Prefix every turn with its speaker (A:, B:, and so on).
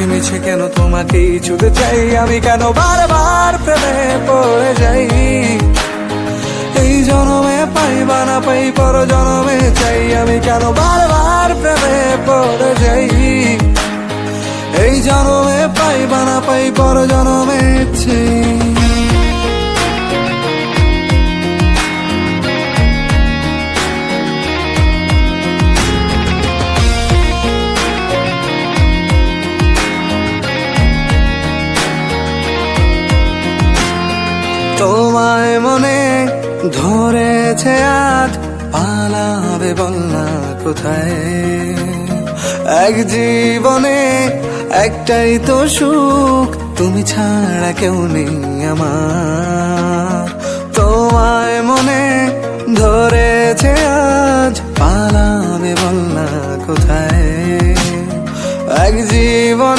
A: মিছে মিছে কেন তোমাকেই ছুঁতে চাই আমি, কেন বারবার প্রেমে পড়ে যাই। এই জনমে পাই বা না পাই পর জনমে চাই আমি, কেন বারবার প্রেমে পড়ে যাই। এই জনমে পাই বা না পাই পর জনমে চাই। তোমায় মনে ধরেছে আজ, পালাবে বল না কোথায়। এক জীবনে একটাই তো সুখ, তুমি ছাড়া কেউ নেই আমার। তোমায় মনে ধরেছে আজ, পালাবে বল না কোথায়। এক জীবন